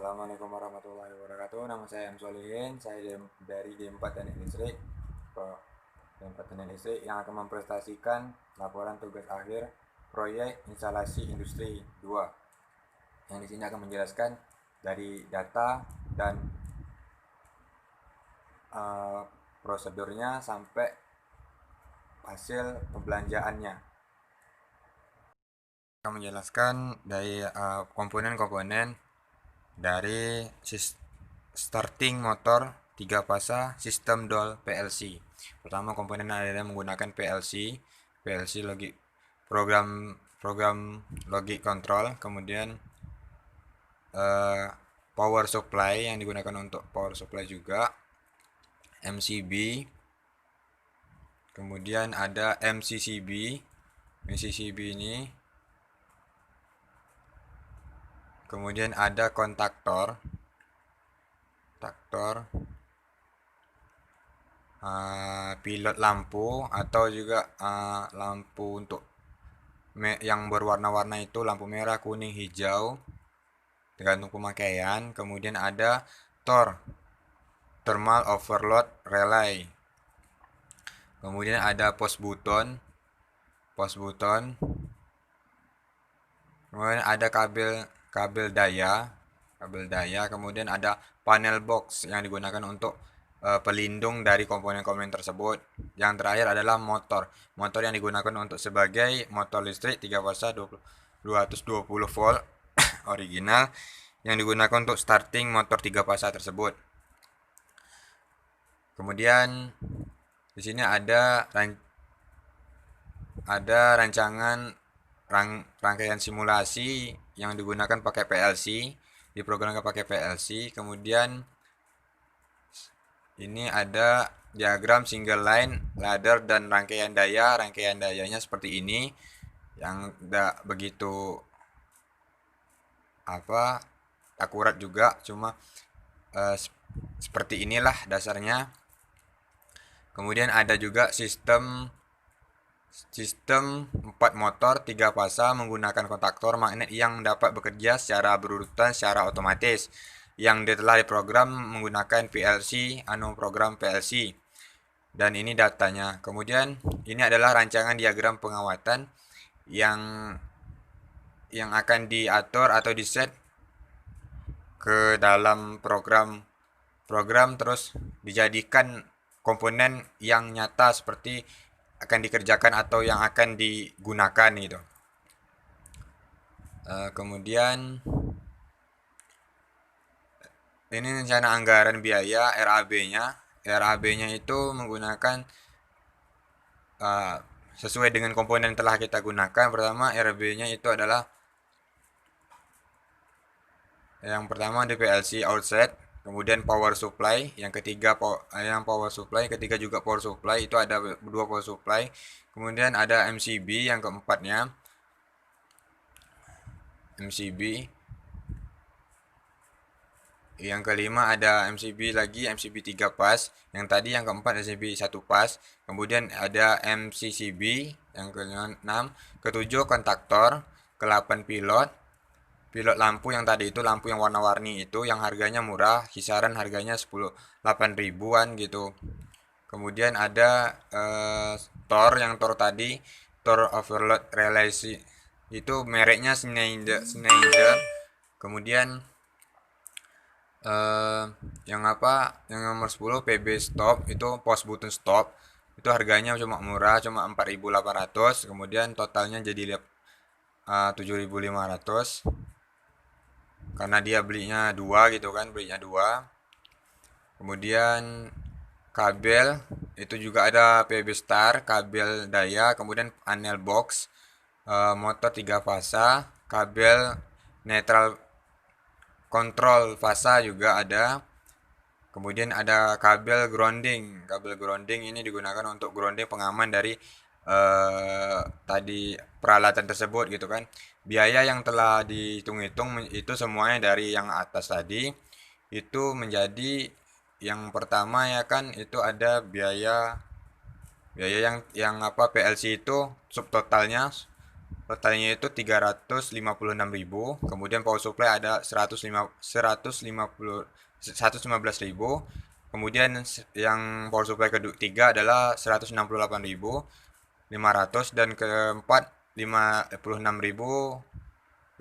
Assalamualaikum warahmatullahi wabarakatuh. Nama saya M. Solihin. Saya dari D4 Teknik Listrik. D4 Teknik Listrik yang akan mempresentasikan laporan tugas akhir proyek instalasi industri 2. Yang di sini akan menjelaskan dari data dan prosedurnya sampai hasil pembelanjaannya. Akan menjelaskan dari komponen-komponen dari starting motor 3 fasa sistem DOL PLC. Pertama komponen adalah menggunakan PLC logic program logic control, kemudian power supply yang digunakan untuk power supply juga, MCB, kemudian ada MCCB ini, kemudian ada kontaktor, pilot lampu atau juga lampu untuk yang berwarna-warna itu lampu merah, kuning, hijau tergantung pemakaian. Kemudian ada thermal overload relay, kemudian ada post button, kemudian ada kabel daya, kemudian ada panel box yang digunakan untuk pelindung dari komponen-komponen tersebut. Yang terakhir adalah motor yang digunakan untuk sebagai motor listrik 3 fasa 220 volt original yang digunakan untuk starting motor 3 fasa tersebut. Kemudian di sini ada rangkaian simulasi yang digunakan pakai PLC, diprogramkan pakai PLC. Kemudian ini ada diagram single line, ladder, dan rangkaian daya. Rangkaian dayanya seperti ini, yang tidak begitu akurat juga, cuma seperti inilah dasarnya. Kemudian ada juga sistem 4 motor 3 fasa menggunakan kontaktor magnet yang dapat bekerja secara berurutan secara otomatis, yang telah diprogram menggunakan program PLC. Dan ini datanya. Kemudian ini adalah rancangan diagram pengawatan yang akan diatur atau diset ke dalam program terus dijadikan komponen yang nyata seperti akan dikerjakan atau yang akan digunakan gitu. Kemudian ini rencana anggaran biaya RAB-nya itu menggunakan sesuai dengan komponen yang telah kita gunakan. Pertama RAB-nya itu adalah yang pertama di PLC outset, kemudian power supply, yang ketiga ketiga juga power supply, itu ada 2 power supply. Kemudian ada MCB yang keempatnya, yang kelima ada MCB 3 pas, yang tadi yang keempat MCB 1 pas. Kemudian ada MCCB yang ke-6, ke-7 kontaktor, ke-8 pilot lampu, yang tadi itu lampu yang warna-warni itu yang harganya murah, kisaran harganya 8 ribuan gitu. Kemudian ada yang tadi overload relay itu mereknya Schneider. Kemudian yang nomor 10 PB stop, itu post button stop, itu harganya cuma murah, cuma 4.800. Kemudian totalnya jadi 7.500 karena dia belinya 2 gitu kan, Kemudian kabel itu juga ada PB Star, kabel daya, kemudian panel box, motor 3 fasa, kabel netral kontrol fasa juga ada. Kemudian ada kabel grounding ini digunakan untuk grounding pengaman dari tadi peralatan tersebut gitu kan. Biaya yang telah dihitung-hitung itu semuanya dari yang atas tadi itu menjadi yang pertama ya kan, itu ada biaya yang PLC itu subtotalnya totalnya itu 356.000. Kemudian power supply ada 115.000. Kemudian yang power supply ketiga adalah 168.500 dan keempat 56.500.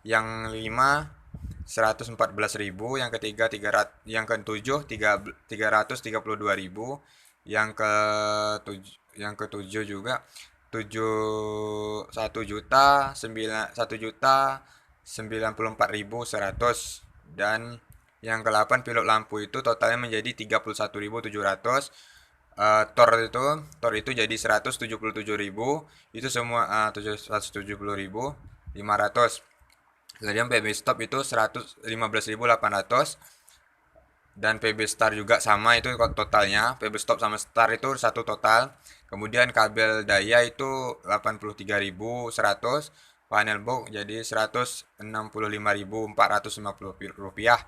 Yang lima 114.000, yang ketiga 300, yang ketujuh 332.000, yang ketujuh juga 1.941.100, dan yang ke-8 pilot lampu itu totalnya menjadi 31.700. Tor itu jadi 177.000, itu semua 170.500. Kemudian PB stop itu 115.800, dan PB star juga sama, itu totalnya PB stop sama star itu satu total. Kemudian kabel daya itu 83.100, panel box jadi 165.450 rupiah.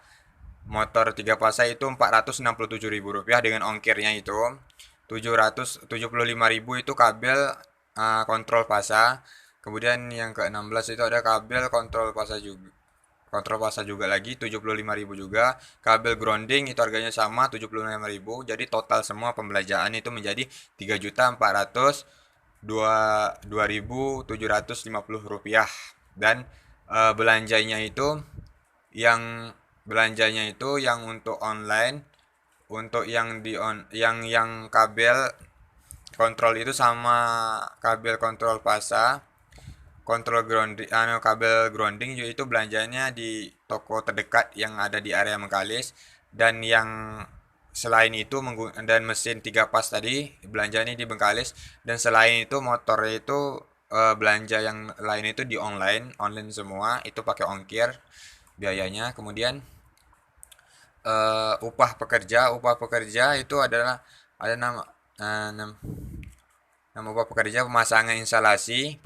Motor 3 fasa itu 467.000 rupiah dengan ongkirnya itu 775.000. Itu kabel kontrol fasa. Kemudian yang ke-16 itu ada kabel kontrol fasa juga. Kontrol fasa juga lagi 75.000 juga. Kabel grounding itu harganya sama 75.000. Jadi total semua pembelanjaan itu menjadi 3.402.750 rupiah. Dan belanjanya itu yang untuk online, untuk yang di yang kabel kontrol itu sama kabel kontrol fasa, kontrol grounding, kabel grounding juga itu belanjanya di toko terdekat yang ada di area Mengkalis. Dan yang selain itu dan mesin 3 pas tadi belanjanya di Bengkalis. Dan selain itu motor itu belanja yang lain itu di online semua, itu pakai ongkir biayanya. Kemudian upah pekerja itu adalah ada nama nama upah pekerja pemasangan instalasi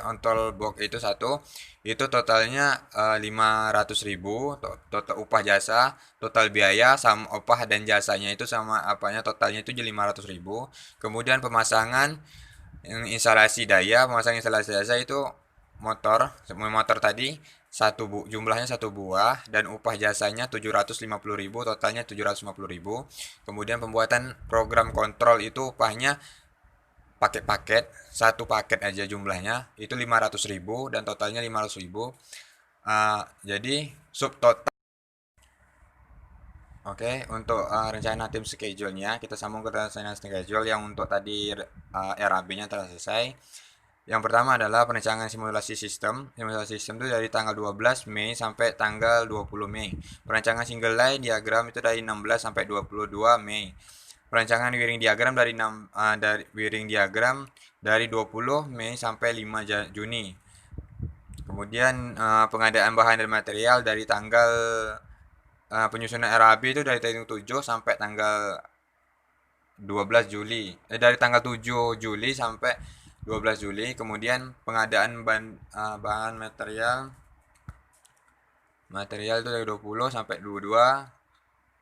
ontol box itu satu, itu totalnya 500.000. Total upah jasa, total biaya sama upah dan jasanya itu sama apanya, totalnya itu 500.000. Kemudian pemasangan instalasi daya itu motor tadi jumlahnya satu buah, dan upah jasanya 750.000, totalnya 750.000. Kemudian pembuatan program kontrol itu upahnya pakai paket, satu paket aja jumlahnya itu 500.000 dan totalnya 500.000. Jadi subtotal. Oke, untuk rencana tim schedule-nya kita sambung ke rencana schedule yang untuk tadi RAB-nya telah selesai. Yang pertama adalah perencanaan simulasi sistem. Simulasi sistem itu dari tanggal 12 Mei sampai tanggal 20 Mei. Perancangan single line diagram itu dari 16 sampai 22 Mei. Perancangan wiring diagram dari 20 Mei sampai 5 Juni. Kemudian pengadaan bahan dan material dari tanggal penyusunan RAB itu dari tanggal 7 sampai tanggal 12 Juli. Dari tanggal 7 Juli sampai 12 Juli. Kemudian pengadaan bahan material itu dari 20 sampai 22.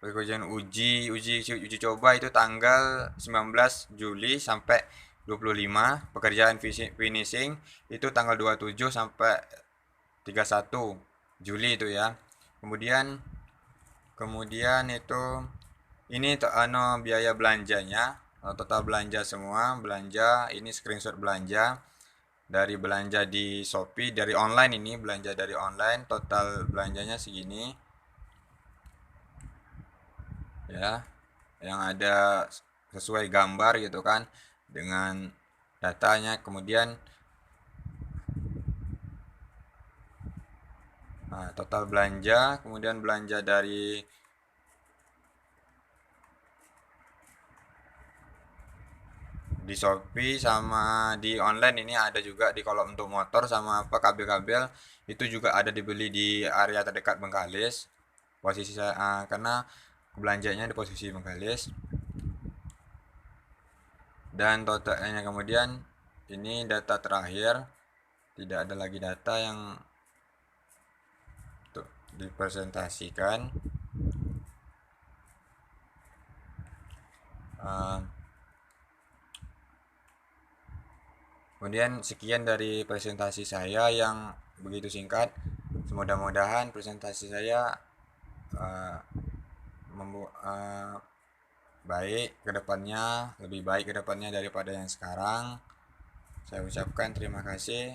Kemudian uji coba itu tanggal 19 Juli sampai 25. Pekerjaan finishing itu tanggal 27 sampai 31 Juli itu ya. Kemudian itu ini biaya belanjanya, total belanja semua, ini screenshot belanja di Shopee dari online, ini belanja dari online, total belanjanya segini ya, yang ada sesuai gambar gitu kan dengan datanya. Kemudian total belanja, kemudian belanja di Shopee sama di online, ini ada juga di kolom untuk motor sama kabel-kabel itu juga ada dibeli di area terdekat Bengkalis. Posisi saya karena belanjanya di posisi Bengkalis. Dan totalnya kemudian ini data terakhir, tidak ada lagi data yang untuk dipresentasikan. Kemudian sekian dari presentasi saya yang begitu singkat. Mudah-mudahan presentasi saya uh, baik ke depannya, lebih baik ke depannya daripada yang sekarang. Saya ucapkan terima kasih.